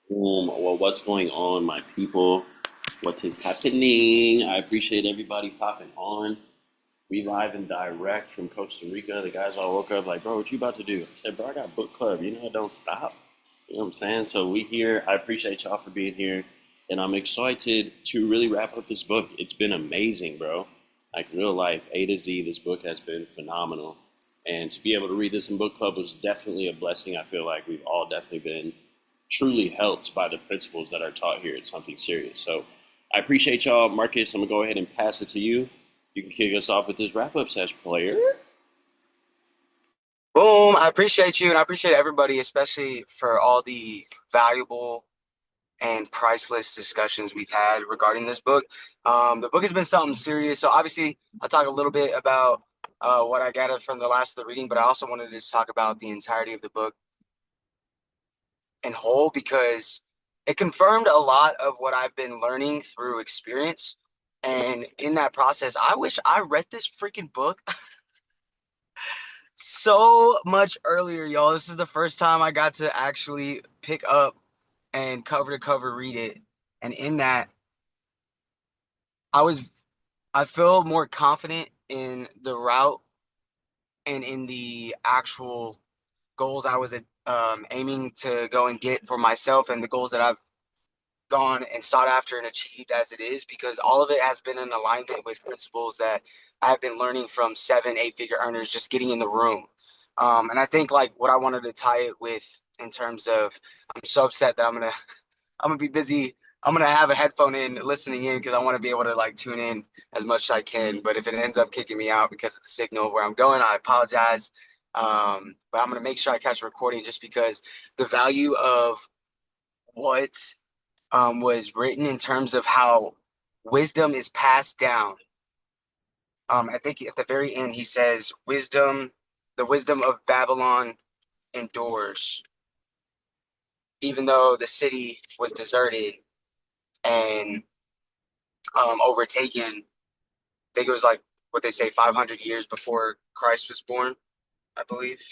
Well, what's going on, my people? What is happening? I appreciate everybody popping on. We live and direct from Costa Rica. The guys all woke up like, bro, what you about to do? I said, bro, I got book club. You know, it don't stop. You know what I'm saying? So we here. I appreciate y'all for being here. And I'm excited to really wrap up this book. It's been amazing, bro. Like real life, A to Z, this book has been phenomenal. And to be able to read this in book club was definitely a blessing. I feel like we've all definitely been truly helped by the principles that are taught here at Something Serious. So I appreciate y'all. Marcus, I'm going to go ahead and pass it to you. You can kick us off with this wrap up sesh, player. Boom. I appreciate you and I appreciate everybody, especially for all the valuable and priceless discussions we've had regarding this book. The book has been something serious. So obviously I'll talk a little bit about what I gathered from the last of the reading, but I also wanted to just talk about the entirety of the book in whole because it confirmed a lot of what I've been learning through experience. And in that process, I wish I read this freaking book so much earlier, y'all. This is the first time I got to actually pick up and cover to cover read it. And in that, I was I feel more confident in the route and in the actual goals I was aiming to go and get for myself and the goals that I've gone and sought after and achieved as it is, because all of it has been in alignment with principles that I've been learning from 7, 8 figure earners just getting in the room. And I think like what I wanted to tie it with in terms of, I'm so upset that I'm gonna be busy. I'm gonna have a headphone in listening in because I want to be able to like tune in as much as I can. But if it ends up kicking me out because of the signal where I'm going, I apologize. But I'm gonna make sure I catch a recording just because the value of what was written in terms of how wisdom is passed down. I think at the very end he says, "Wisdom, the wisdom of Babylon endures, even though the city was deserted and overtaken." I think it was like what they say 500 years before Christ was born, I believe.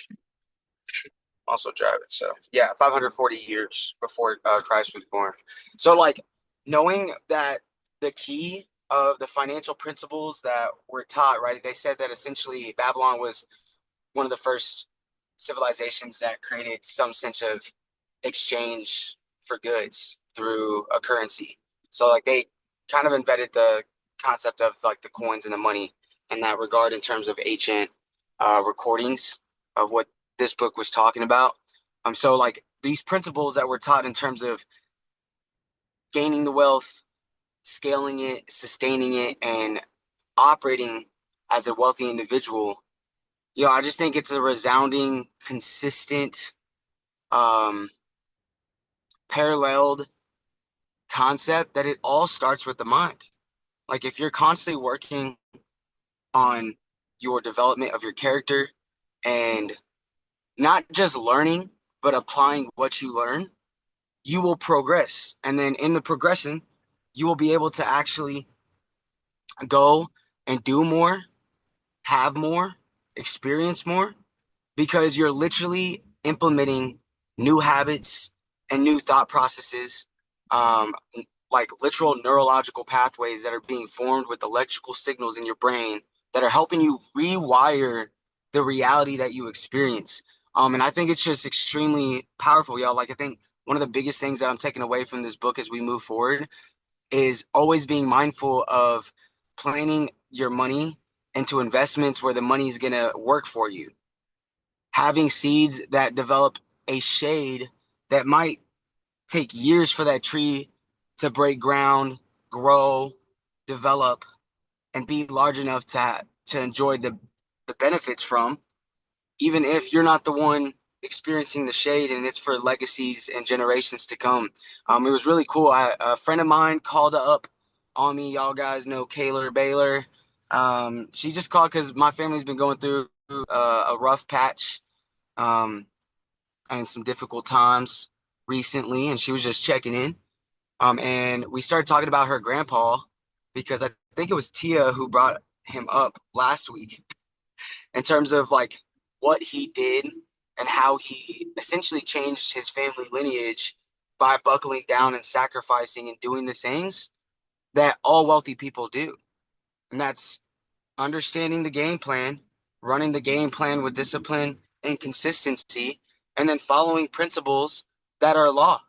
Also driving. So yeah, 540 years before Christ was born. So like knowing that the key of the financial principles that were taught, right? They said that essentially Babylon was one of the first civilizations that created some sense of exchange for goods through a currency. So like they kind of embedded the concept of like the coins and the money in that regard in terms of ancient recordings of what this book was talking about. So like these principles that were taught in terms of gaining the wealth, scaling it, sustaining it, and operating as a wealthy individual. I just think it's a resounding, consistent, um, paralleled concept that it all starts with the mind. Like if you're constantly working on your development of your character and not just learning, but applying what you learn, you will progress. And then in the progression, you will be able to actually go and do more, have more, experience more, because you're literally implementing new habits and new thought processes, um, like literal neurological pathways that are being formed with electrical signals in your brain that are helping you rewire the reality that you experience. And I think it's just extremely powerful, y'all. Like I think one of the biggest things that I'm taking away from this book as we move forward is always being mindful of planning your money into investments where the money is going to work for you. Having seeds that develop a shade that might take years for that tree to break ground, grow, develop, and be large enough to enjoy the benefits from, even if you're not the one experiencing the shade and it's for legacies and generations to come. It was really cool. A friend of mine called up on me. Y'all guys know Kayla Baylor. She just called because my family's been going through a rough patch um, and some difficult times recently, and she was just checking in. And we started talking about her grandpa because I think it was Tia who brought him up last week in terms of like what he did and how he essentially changed his family lineage by buckling down and sacrificing and doing the things that all wealthy people do. And that's understanding the game plan, running the game plan with discipline and consistency, and then following principles that are law.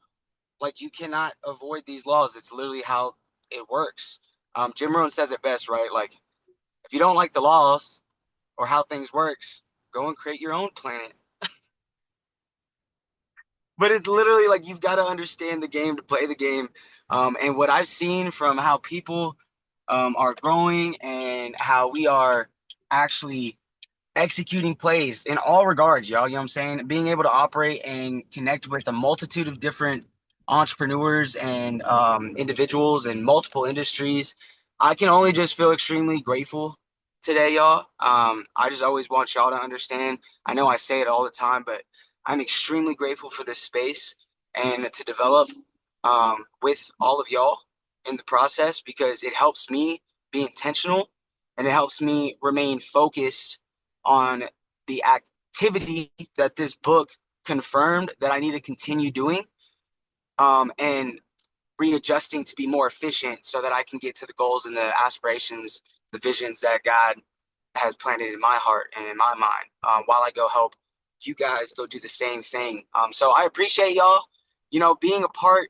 Like you cannot avoid these laws. It's literally how it works. Jim Rohn says it best, right? Like if you don't like the laws or how things works, go and create your own planet. But it's literally like you've got to understand the game to play the game. And what I've seen from how people are growing and how we are actually executing plays in all regards, y'all. You know what I'm saying? Being able to operate and connect with a multitude of different entrepreneurs and individuals in multiple industries. I can only just feel extremely grateful today, y'all. I just always want y'all to understand. I know I say it all the time, but I'm extremely grateful for this space and to develop with all of y'all in the process because it helps me be intentional and it helps me remain focused on the activity that this book confirmed that I need to continue doing and readjusting to be more efficient so that I can get to the goals and the aspirations, the visions that God has planted in my heart and in my mind while I go help you guys go do the same thing. So I appreciate y'all, being a part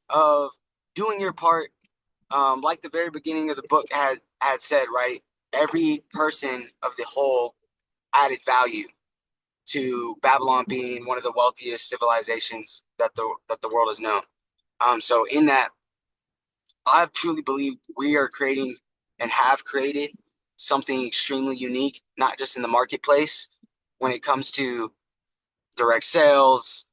of doing your part. Like the very beginning of the book had said, right? Every person of the whole added value to Babylon being one of the wealthiest civilizations that the world has known. So in that, I truly believe we are creating and have created something extremely unique, not just in the marketplace when it comes to direct sales,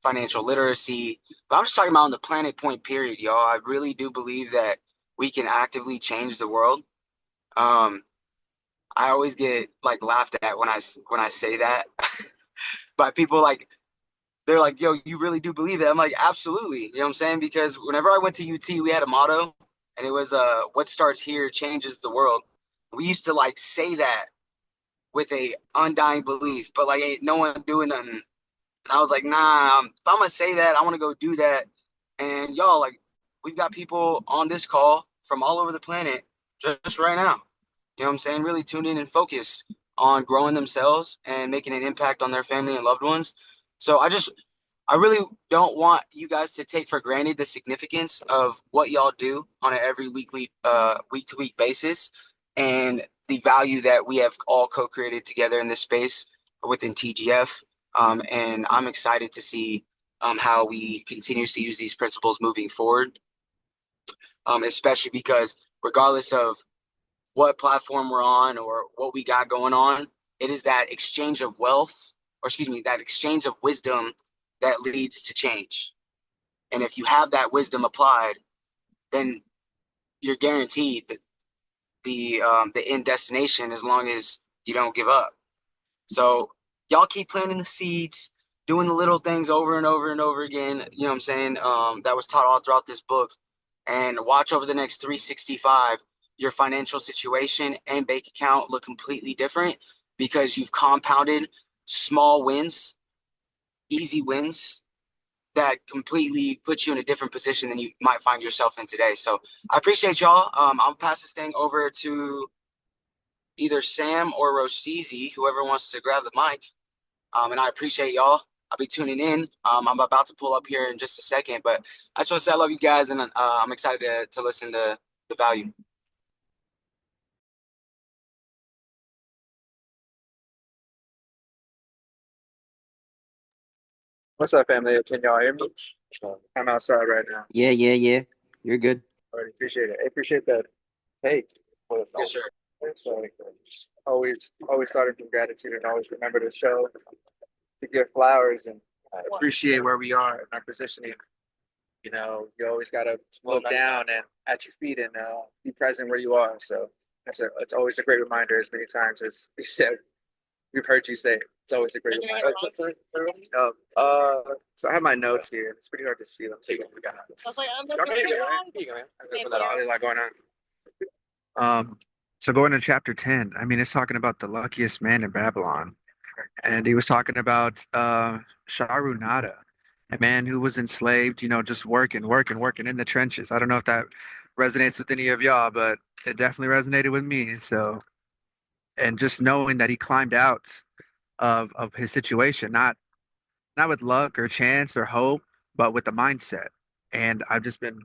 financial literacy, but I'm just talking about on the planet point period, y'all. I really do believe that we can actively change the world. Um, I always get like laughed at when I say that by people like they're like, "Yo, you really do believe that?" I'm like, "Absolutely." You know what I'm saying? Because whenever I went to UT, we had a motto, and it was "What starts here changes the world." We used to like say that with a undying belief, but like ain't no one doing nothing. And I was like, "Nah, if I'm gonna say that, I want to go do that." And y'all, like, we've got people on this call from all over the planet just right now. You know what I'm saying? Really tuned in and focused on growing themselves and making an impact on their family and loved ones. So I really don't want you guys to take for granted the significance of what y'all do on an every week to week basis and the value that we have all co-created together in this space within TGF. And I'm excited to see how we continuously use these principles moving forward, especially because regardless of what platform we're on or what we got going on, it is that exchange of wealth, or excuse me, that exchange of wisdom that leads to change. And if you have that wisdom applied, then you're guaranteed that the end destination as long as you don't give up. So y'all keep planting the seeds, doing the little things over and over and over again. You know what I'm saying? That was taught all throughout this book. And watch over the next 365, your financial situation and bank account look completely different because you've compounded small wins, easy wins that completely put you in a different position than you might find yourself in today. So I appreciate y'all. I'll pass this thing over to either Sam or Rosizi, whoever wants to grab the mic. And I appreciate y'all. I'll be tuning in. I'm about to pull up here in just a second, but I just want to say I love you guys, and I'm excited to listen to the value. What's up, family? Can y'all hear me? I'm outside right now. Yeah. You're good. I appreciate it. I appreciate that take for the Yes, sir. So always starting from gratitude and always remember to show to give flowers and appreciate where we are and our positioning. You always gotta look down and at your feet and be present where you are. So it's always a great reminder as many times as you said we've heard you say it. It's always a great reminder. So I have my notes here. It's pretty hard to see. Let's see what we got. There's a lot going on. So going to chapter 10, I mean, it's talking about the luckiest man in Babylon. And he was talking about Sharu Nada. a man who was enslaved, just working, working, working in the trenches. I don't know if that resonates with any of y'all, but it definitely resonated with me. So, and just knowing that he climbed out of his situation, not with luck or chance or hope, but with the mindset. And I've just been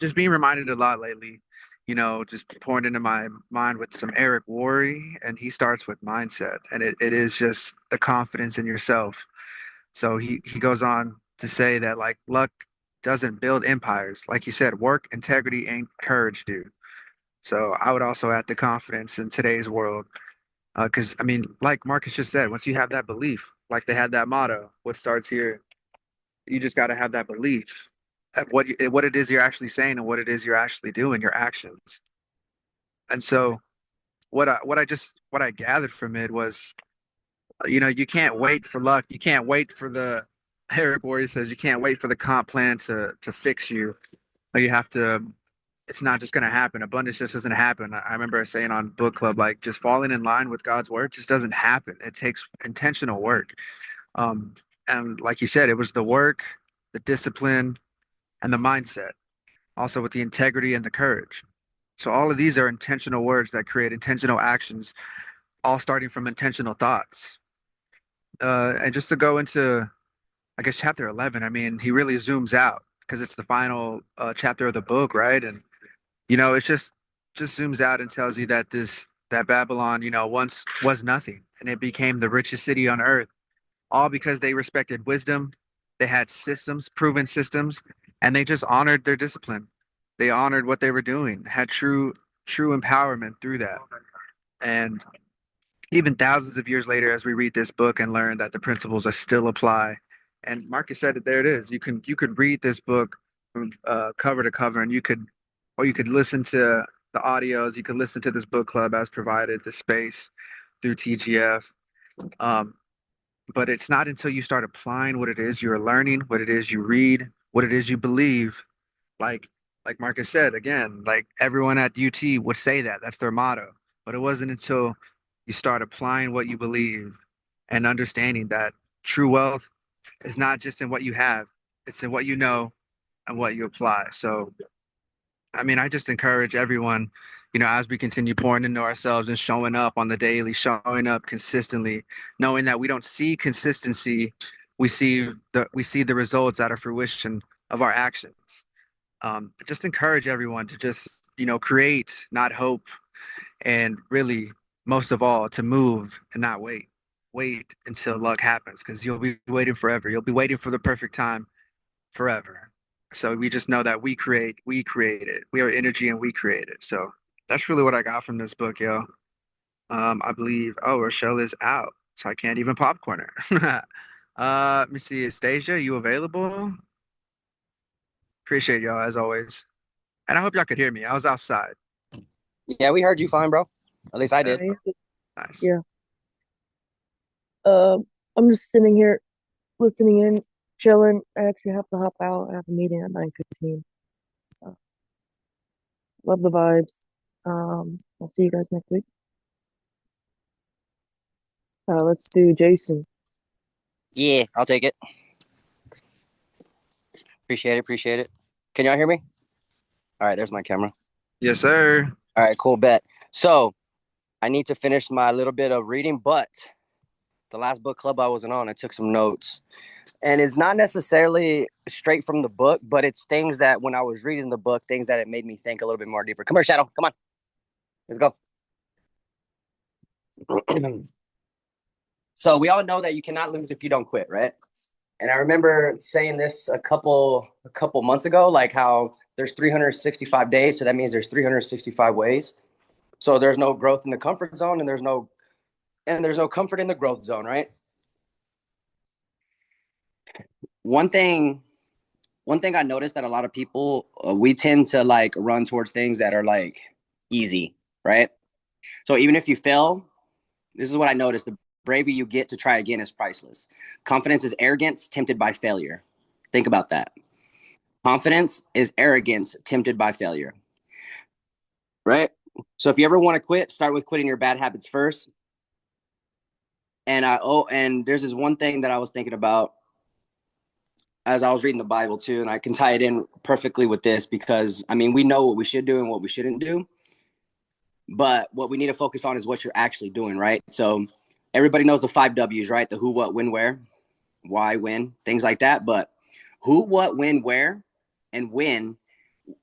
just being reminded a lot lately, just pouring into my mind with some Eric Worre, and he starts with mindset, and it is just the confidence in yourself. So he goes on to say that like luck doesn't build empires. Like he said, work, integrity, and courage do. So I would also add the confidence in today's world. Because I mean, like Marcus just said, once you have that belief, like they had that motto, what starts here, you just got to have that belief at what it is you're actually saying and what it is you're actually doing, your actions. And so what I gathered from it was, you can't wait for luck. You can't wait for the Eric Worre says you can't wait for the comp plan to fix you. Like you have to. It's not just going to happen. Abundance just doesn't happen. I remember saying on book club, like just falling in line with God's word just doesn't happen. It takes intentional work. Um, and like you said, it was the work, the discipline, and the mindset, also with the integrity and the courage. So all of these are intentional words that create intentional actions, all starting from intentional thoughts. And just to go into, I guess, chapter 11, I mean, he really zooms out because it's the final chapter of the book, right? And it's just zooms out and tells you that that Babylon, once was nothing, and it became the richest city on earth, all because they respected wisdom, they had systems, proven systems, and they just honored their discipline. They honored what they were doing, had true empowerment through that. And even thousands of years later, as we read this book and learn that the principles are still apply. And Marcus said it, there it is. You could read this book from cover to cover, and you could listen to the audios. You could listen to this book club as provided, the space through TGF. Um, but it's not until you start applying what it is you're learning, what it is you read, what it is you believe. Like like Marcus said again, like everyone at UT would say that. That's their motto. But it wasn't until you start applying what you believe and understanding that true wealth is not just in what you have, it's in what you know and what you apply. So I mean, I just encourage everyone, as we continue pouring into ourselves and showing up on the daily, showing up consistently, knowing that we don't see consistency, we see the results out of fruition of our actions. Just encourage everyone to just, create, not hope, and really, most of all, to move and not wait. Wait until luck happens because you'll be waiting forever. You'll be waiting for the perfect time forever. So we just know that we create it. We are energy and we create it. So that's really what I got from this book, yo. I believe, oh, Rochelle is out, so I can't even popcorn her. Let me see, Stasia, you available? Appreciate y'all as always. And I hope y'all could hear me. I was outside. Yeah, we heard you fine, bro. At least I did. Nice. Yeah. I'm just sitting here listening in, chilling. I actually have to hop out. I have a meeting at 9:15. Love the vibes. I'll see you guys next week. Let's do Jason. Yeah, I'll take it. Appreciate it. Can y'all hear me? All right, there's my camera. Yes, sir. All right, cool, bet. So I need to finish my little bit of reading, but the last book club I wasn't on, I took some notes. And it's not necessarily straight from the book, but it's things that when I was reading the book, things that it made me think a little bit more deeper. Come here, Shadow. Come on. Let's go. So we all know that you cannot lose if you don't quit, right? And I remember saying this a couple months ago, like how there's 365 days, so that means there's 365 ways. So there's no growth in the comfort zone, and there's no comfort in the growth zone, right? One thing I noticed that a lot of people we tend to like run towards things that are like easy, right? So even if you fail, this is what I noticed: the bravery you get to try again is priceless. Confidence is arrogance tempted by failure. Think about that. Confidence is arrogance tempted by failure, right? So if you ever want to quit, start with quitting your bad habits first. And and there's this one thing that I was thinking about. as I was reading the Bible too, and I can tie it in perfectly with this because, I mean, we know what we should do and what we shouldn't do, but what we need to focus on is what you're actually doing, right? So everybody knows the 5 W's, right? The who, what, when, where, why, when, things like that. But who, what, when, where, and when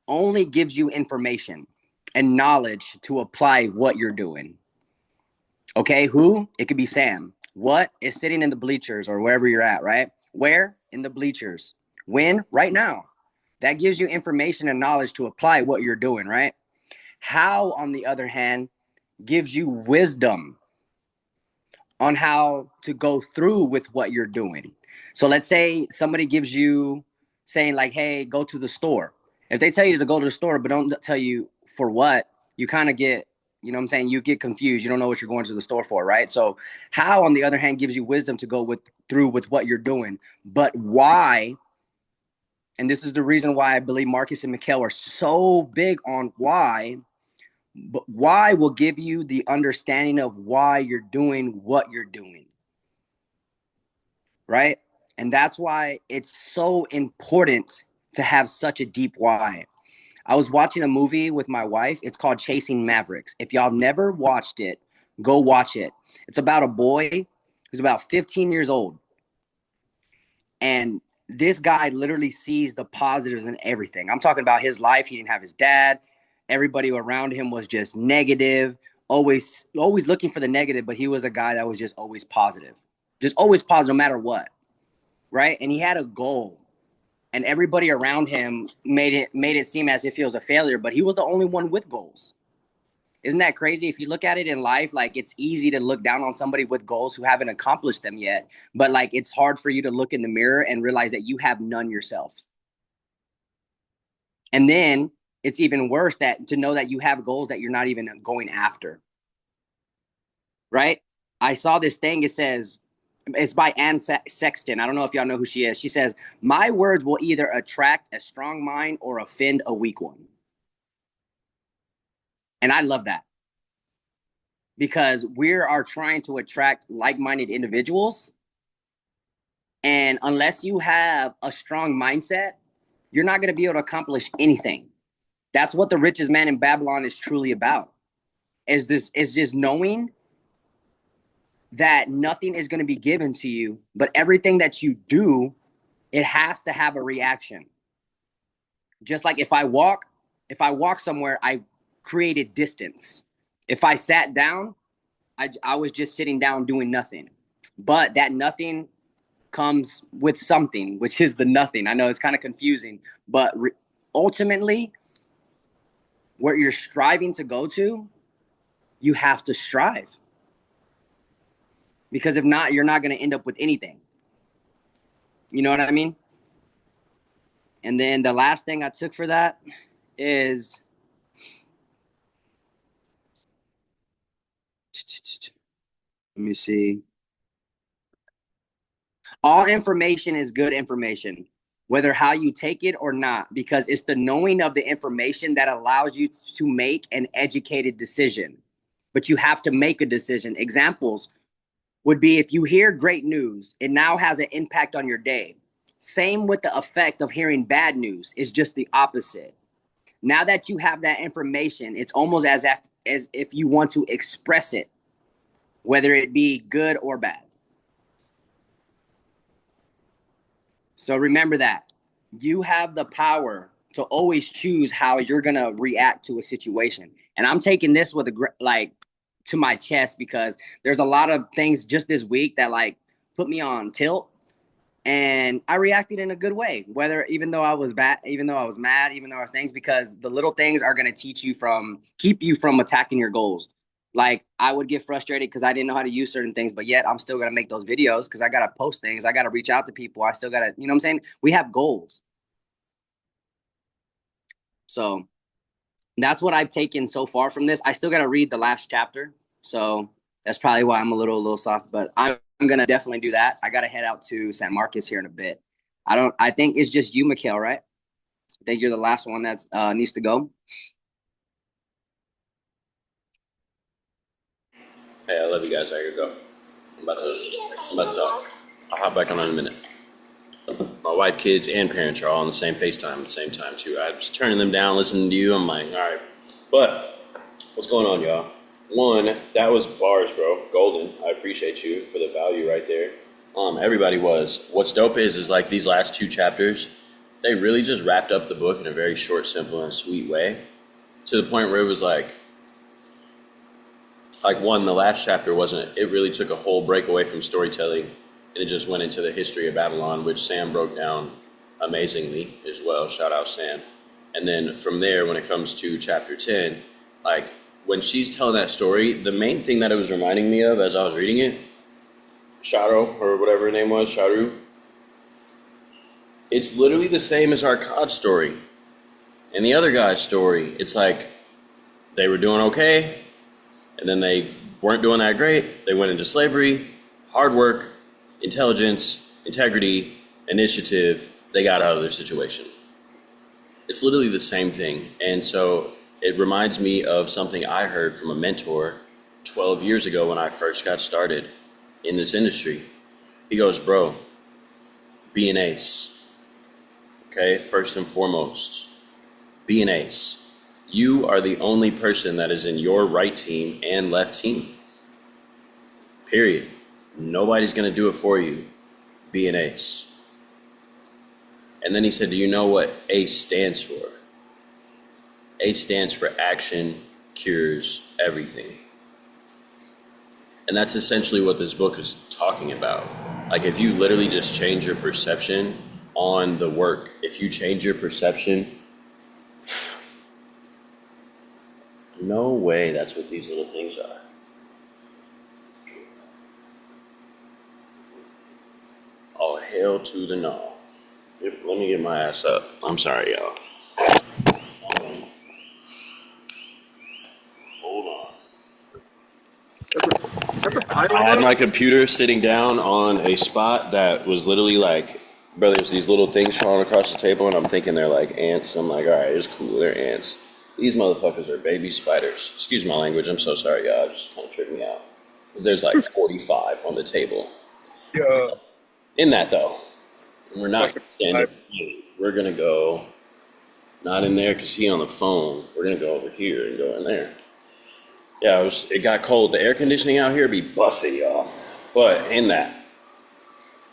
only gives you information and knowledge to apply what you're doing. Okay, who? It could be Sam. What is sitting in the bleachers or wherever you're at, right? Where? In the bleachers. When? Right now. That gives you information and knowledge to apply what you're doing, right? How, on the other hand, gives you wisdom on how to go through with what you're doing. So let's say somebody gives you saying like, hey, go to the store. If they tell you to go to the store, but don't tell you for what, you kind of get, you know what I'm saying? You get confused. You don't know what you're going to the store for, right? So how, on the other hand, gives you wisdom to go through with what you're doing. But why, and this is the reason why I believe Marcus and Mikhail are so big on why, but why will give you the understanding of why you're doing what you're doing, right? And that's why it's so important to have such a deep why. I was watching a movie with my wife. It's called Chasing Mavericks. If y'all never watched it, go watch it. It's about a boy who's about 15 years old. And this guy literally sees the positives in everything. I'm talking about his life. He didn't have his dad. Everybody around him was just negative, always looking for the negative, but he was a guy that was just always positive. Just always positive no matter what, right? And he had a goal. And everybody around him made it seem as if he was a failure, but he was the only one with goals. Isn't that crazy? If you look at it in life, like it's easy to look down on somebody with goals who haven't accomplished them yet, but like it's hard for you to look in the mirror and realize that you have none yourself. And then it's even worse that to know that you have goals that you're not even going after. Right? I saw this thing. It says, it's by Anne Sexton. I don't know if y'all know who she is. She says, my words will either attract a strong mind or offend a weak one. And I love that because we are trying to attract like-minded individuals. And unless you have a strong mindset, you're not going to be able to accomplish anything. That's what the richest man in Babylon is truly about. Is just knowing that nothing is going to be given to you, but everything that you do, it has to have a reaction. Just like if I walk somewhere, I created distance. If I sat down, I was just sitting down doing nothing. But that nothing comes with something, which is the nothing. I know it's kind of confusing, but ultimately, where you're striving to go to, you have to strive. Because if not, you're not going to end up with anything. You know what I mean? And then the last thing I took for that is, let me see. All information is good information, whether how you take it or not, because it's the knowing of the information that allows you to make an educated decision. But you have to make a decision. Examples would be if you hear great news, it now has an impact on your day. Same with the effect of hearing bad news, is just the opposite. Now that you have that information, it's almost as if you want to express it, whether it be good or bad. So remember that you have the power to always choose how you're going to react to a situation. And I'm taking this with to my chest because there's a lot of things just this week that like put me on tilt. And I reacted in a good way, even though I was mad, even though I was things, because the little things are going to keep you from attacking your goals. Like I would get frustrated because I didn't know how to use certain things, but yet I'm still going to make those videos because I got to post things. I got to reach out to people. I still got to, you know what I'm saying? We have goals. So that's what I've taken so far from this. I still got to read the last chapter. So that's probably why I'm a little soft, but I'm going to definitely do that. I got to head out to San Marcos here in a bit. I think it's just you, Mikhail, right? I think you're the last one that needs to go. Hey, I love you guys. I gotta go. I'm about to talk. I'll hop back on in a minute. My wife, kids, and parents are all on the same FaceTime at the same time too. I was turning them down, listening to you. I'm like, all right. But what's going on, y'all? One, that was bars, bro. Golden. I appreciate you for the value right there. Everybody was. What's dope is like these last two chapters, they really just wrapped up the book in a very short, simple, and sweet way, to the point where it was like one, the last chapter wasn't, it really took a whole break away from storytelling, and it just went into the history of Babylon, which Sam broke down amazingly as well. Shout out Sam. And then from there, when it comes to chapter 10, like when she's telling that story, the main thing that it was reminding me of as I was reading it, Sharo, or whatever her name was, Sharu, it's literally the same as our COD story and the other guy's story. It's like they were doing okay, and then they weren't doing that great. They went into slavery, hard work, intelligence, integrity, initiative. They got out of their situation. It's literally the same thing. And so it reminds me of something I heard from a mentor 12 years ago when I first got started in this industry. He goes, bro, be an ace. Okay, first and foremost, be an ace. You are the only person that is in your right team and left team. Period. Nobody's going to do it for you. Be an ace. And then he said, do you know what ACE stands for? ACE stands for action cures everything. And that's essentially what this book is talking about. Like if you literally just change your perception on the work, if you change your perception, no way that's what these little things are. All hail to the no. Let me get my ass up. I'm sorry, y'all. Hold on. I had my computer sitting down on a spot that was literally like, bro, there's these little things crawling across the table, and I'm thinking they're like ants. I'm like, all right, it's cool, they're ants. These motherfuckers are baby spiders. Excuse my language, I'm so sorry, y'all. It just kind of tripped me out. Because there's like 45 on the table. Yeah. In that, though, we're not standing. We're going to go, not in there because he on the phone. We're going to go over here and go in there. Yeah, it got cold. The air conditioning out here be busted, y'all. But in that,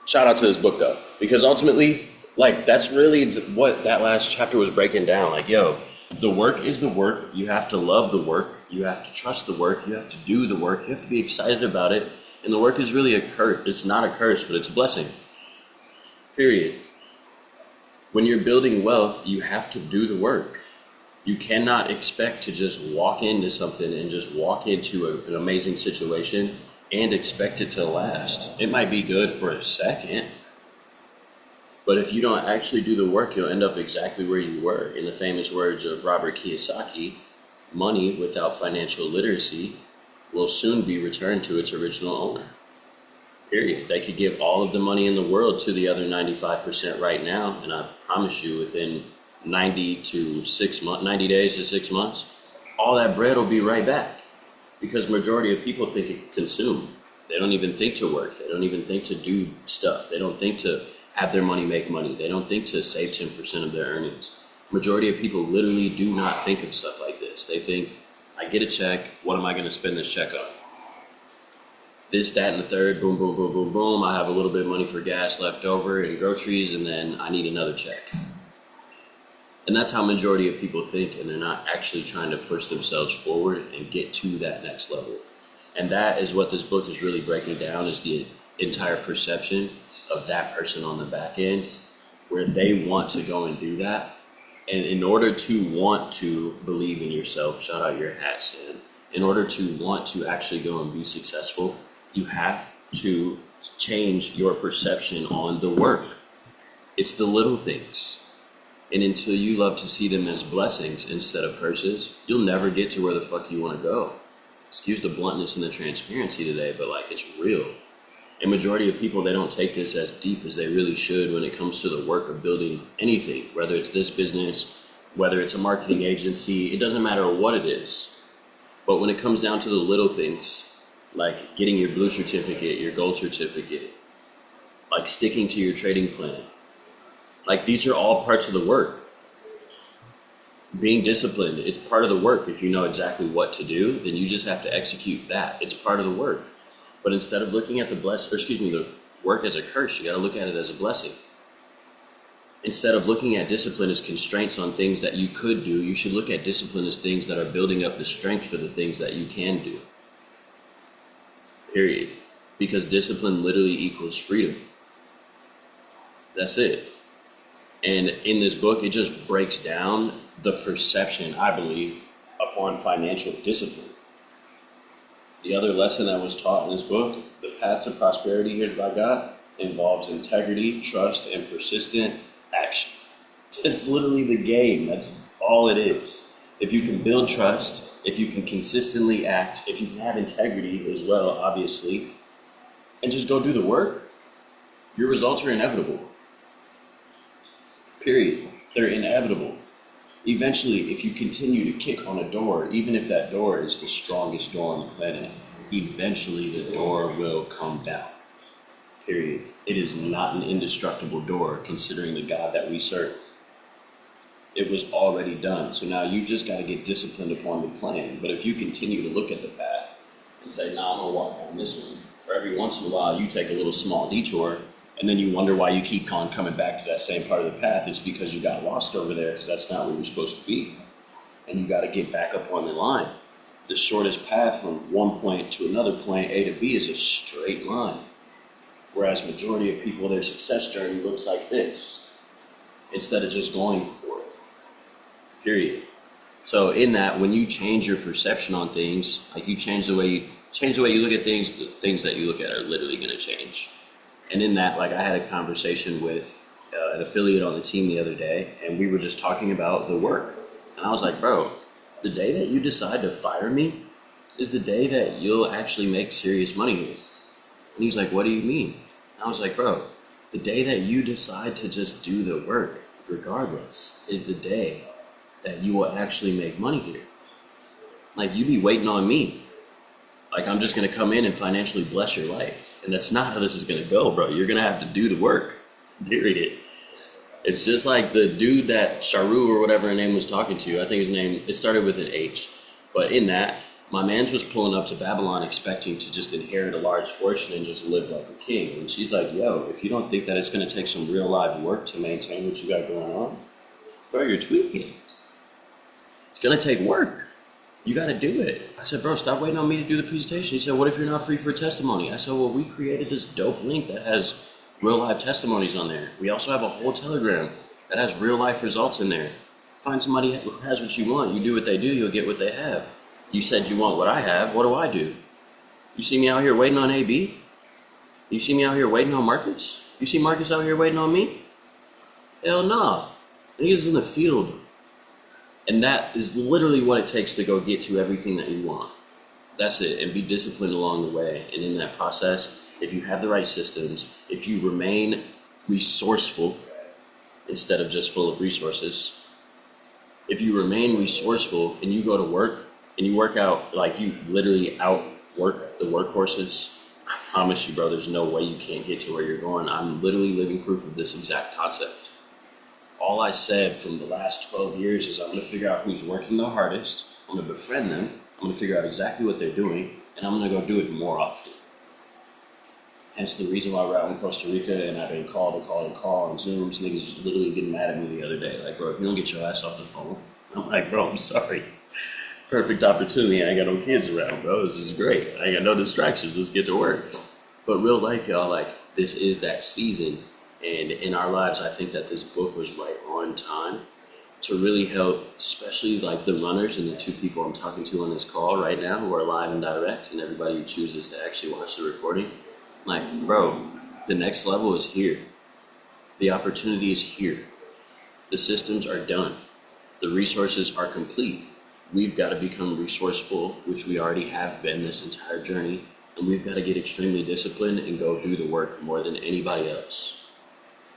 shout out to this book, though. Because ultimately, like, that's really what that last chapter was breaking down. Like, yo, the work is the work. You have to love the work. You have to trust the work. You have to do the work. You have to be excited about it. And the work is really a curse. It's not a curse, but it's a blessing. Period. When you're building wealth, you have to do the work. You cannot expect to just walk into something and just walk into an amazing situation and expect it to last. It might be good for a second, but if you don't actually do the work, you'll end up exactly where you were. In the famous words of Robert Kiyosaki, money without financial literacy will soon be returned to its original owner. Period. They could give all of the money in the world to the other 95% right now, and I promise you within 90 days to 6 months, all that bread will be right back. Because majority of people think it consume. They don't even think to work. They don't even think to do stuff. They don't think to have their money make money. They don't think to save 10% of their earnings. Majority of people literally do not think of stuff like this. They think, I get a check, what am I going to spend this check on? This, that, and the third, boom, boom, boom, boom, boom. I have a little bit of money for gas left over and groceries, and then I need another check. And that's how majority of people think, and they're not actually trying to push themselves forward and get to that next level. And that is what this book is really breaking down, is the entire perception of that person on the back end, where they want to go and do that. And in order to want to believe in yourself, shout out your hat, Sam. In order to want to actually go and be successful, you have to change your perception on the work. It's the little things. And until you love to see them as blessings instead of curses, you'll never get to where the fuck you want to go. Excuse the bluntness and the transparency today, but like, it's real. And majority of people, they don't take this as deep as they really should when it comes to the work of building anything, whether it's this business, whether it's a marketing agency, it doesn't matter what it is. But when it comes down to the little things, like getting your blue certificate, your gold certificate, like sticking to your trading plan, Like, these are all parts of the work. Being disciplined, it's part of the work. If you know exactly what to do, then you just have to execute that. It's part of the work. But instead of looking at the work as a curse, you got to look at it as a blessing. Instead of looking at discipline as constraints on things that you could do, you should look at discipline as things that are building up the strength for the things that you can do. Period. Because discipline literally equals freedom. That's it. And in this book, it just breaks down the perception, I believe, upon financial discipline. The other lesson that was taught in this book, the path to prosperity, here's what I got, involves integrity, trust, and persistent action. It's literally the game. That's all it is. If you can build trust, if you can consistently act, if you can have integrity as well, obviously, and just go do the work, your results are inevitable. Period. They're inevitable. Eventually, if you continue to kick on a door, even if that door is the strongest door on the planet, eventually the door will come down. Period. It is not an indestructible door considering the God that we serve. It was already done. So now you just got to get disciplined upon the plan. But if you continue to look at the path and say, nah, I'm going to walk down this one, or every once in a while you take a little small detour, and then you wonder why you keep on coming back to that same part of the path, it's because you got lost over there because that's not where you're supposed to be. And you got to get back up on the line. The shortest path from one point to another point, A to B, is a straight line. Whereas majority of people, their success journey looks like this, instead of just going for it. Period. So in that, when you change your perception on things, like you change the way you look at things, the things that you look at are literally going to change. And in that, like, I had a conversation with an affiliate on the team the other day, and we were just talking about the work. And I was like, bro, the day that you decide to fire me is the day that you'll actually make serious money here. And he's like, what do you mean? And I was like, bro, the day that you decide to just do the work, regardless, is the day that you will actually make money here. Like, you be waiting on me. Like, I'm just going to come in and financially bless your life. And that's not how this is going to go, bro. You're going to have to do the work, period. It's just like the dude that Sharu or whatever her name was talking to. I think his name, it started with an H. But in that, my man's was pulling up to Babylon expecting to just inherit a large fortune and just live like a king. And she's like, yo, if you don't think that it's going to take some real live work to maintain what you got going on, bro, you're tweaking. It's going to take work. You got to do it. I said, bro, stop waiting on me to do the presentation. He said, what if you're not free for testimony? I said, well, we created this dope link that has real life testimonies on there. We also have a whole Telegram that has real life results in there. Find somebody who has what you want. You do what they do, you'll get what they have. You said you want what I have. What do I do? You see me out here waiting on AB? You see me out here waiting on Marcus? You see Marcus out here waiting on me? Hell nah. Niggas is in the field. And that is literally what it takes to go get to everything that you want. That's it. And be disciplined along the way. And in that process, if you have the right systems, if you remain resourceful instead of just full of resources, if you remain resourceful and you go to work and you work out, like you literally outwork the workhorses, I promise you, bro, there's no way you can't get to where you're going. I'm literally living proof of this exact concept. All I said from the last 12 years is I'm going to figure out who's working the hardest. I'm going to befriend them. I'm going to figure out exactly what they're doing, and I'm going to go do it more often. Hence the reason why we're out in Costa Rica and I've been call on Zooms. Niggas literally getting mad at me the other day. Like, bro, if you don't get your ass off the phone, I'm like, bro, I'm sorry. Perfect opportunity. I ain't got no kids around, bro. This is great. I ain't got no distractions. Let's get to work. But real life, y'all, like, this is that season. And in our lives, I think that this book was right on time to really help, especially like the runners and the two people I'm talking to on this call right now who are live and direct, and everybody who chooses to actually watch the recording. Like, bro, the next level is here. The opportunity is here. The systems are done. The resources are complete. We've got to become resourceful, which we already have been this entire journey, and we've got to get extremely disciplined and go do the work more than anybody else.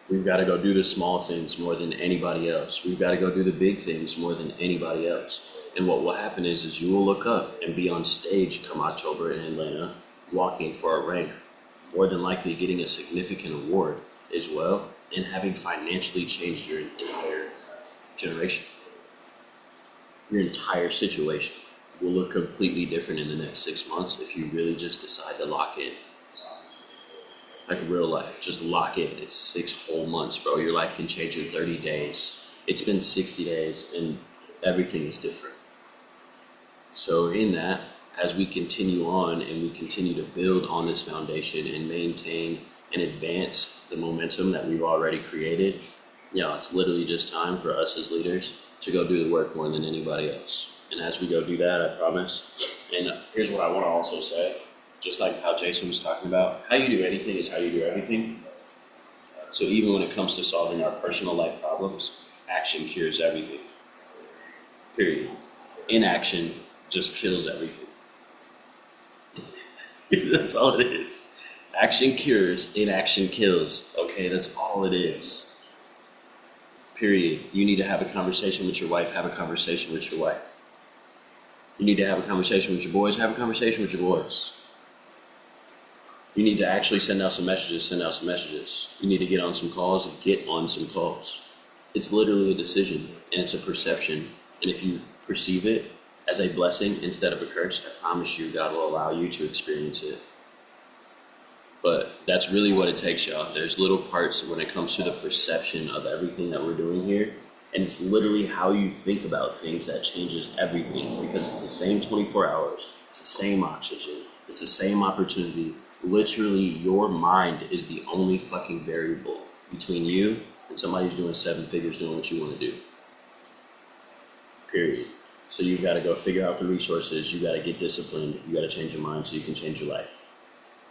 We've got to go do the small things more than anybody else. We've got to go do the big things more than anybody else. And what will happen is you will look up and be on stage come October in Atlanta, walking for a rank, more than likely getting a significant award as well. and having financially changed your entire generation. Your entire situation will look completely different in the next 6 months if you really just decide to lock in. Like real life, just lock in. It's 6 whole months, bro. Your life can change in 30 days. It's been 60 days and everything is different. So in that, as we continue on and we continue to build on this foundation and maintain and advance the momentum that we've already created, it's literally just time for us as leaders to go do the work more than anybody else. And as we go do that, I promise. And here's what I want to also say, just like how Jason was talking about, how you do anything is how you do everything. So even when it comes to solving our personal life problems, action cures everything. Period. Inaction just kills everything. That's all it is. Action cures, inaction kills. Okay, that's all it is. Period. You need to have a conversation with your wife, have a conversation with your wife. You need to have a conversation with your boys, have a conversation with your boys. You need to actually send out some messages, send out some messages. You need to get on some calls, get on some calls. It's literally a decision and it's a perception. And if you perceive it as a blessing instead of a curse, I promise you God will allow you to experience it. But that's really what it takes, y'all. There's little parts when it comes to the perception of everything that we're doing here. And it's literally how you think about things that changes everything, because it's the same 24 hours. It's the same oxygen. It's the same opportunity. Literally, your mind is the only fucking variable between you and somebody who's doing 7 figures doing what you want to do. Period. So you've got to go figure out the resources. You got to get disciplined. You got to change your mind so you can change your life.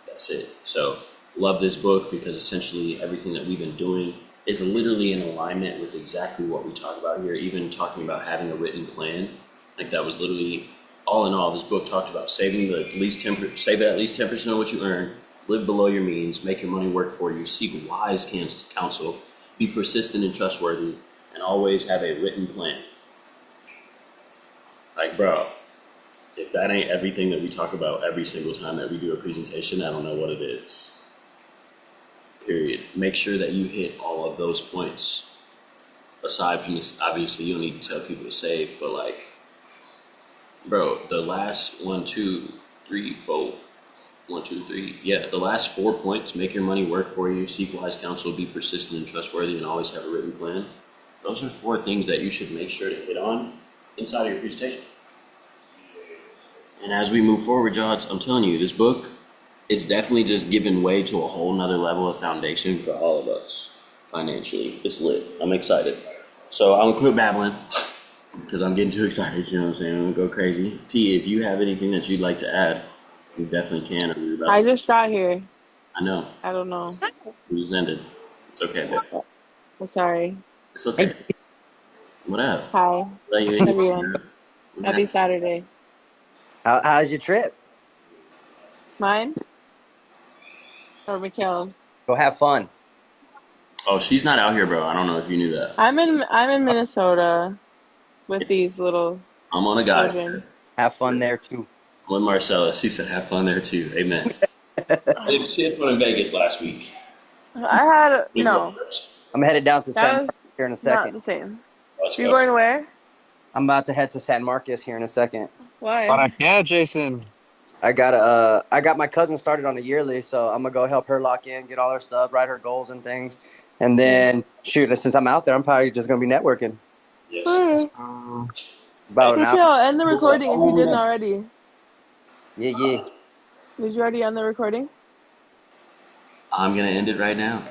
That's it. So love this book because essentially everything that we've been doing is literally in alignment with exactly what we talk about here. Even talking about having a written plan, like that was literally all in all. This book talked about save at least 10% of what you earn, live below your means, make your money work for you, seek wise counsel, be persistent and trustworthy, and always have a written plan. Like, bro, if that ain't everything that we talk about every single time that we do a presentation, I don't know what it is. Period. Make sure that you hit all of those points. Aside from this, obviously, you don't need to tell people to save, but like, bro, the last the last 4 points, make your money work for you, seek wise counsel, be persistent and trustworthy, and always have a written plan. Those are 4 things that you should make sure to hit on inside of your presentation. And as we move forward, y'all, I'm telling you, this book, it's definitely just given way to a whole nother level of foundation for all of us financially. It's lit. I'm excited. So I'm gonna quit babbling because I'm getting too excited, you know what I'm saying? I'm gonna go crazy. T, if you have anything that you'd like to add, you definitely can. I just got here. I know. I don't know. We just ended. It's okay, babe. I'm sorry. It's okay. What up? Hi, everyone. Happy Saturday. How's your trip? Mine or Mikhail's? Go have fun. Oh, she's not out here, bro. I don't know if you knew that. I'm in Minnesota with these little I'm on a guy's children. trip. Have fun there too. I'm with Marcellus. He said, have fun there too. Amen. She had fun in Vegas last week. I had no. I'm headed down to San That Marcos was here in a not second. the same. Let's You're go. going where? I'm about to head to San Marcos here in a second. Why? Yeah, Jason. I got my cousin started on a yearly, so I'm gonna go help her lock in, get all her stuff, write her goals and things, and then shoot. Since I'm out there, I'm probably just gonna be networking. Yes. About an hour. Mikhail, end the recording if you didn't already. Yeah. Did you already end the recording? I'm going to end it right now.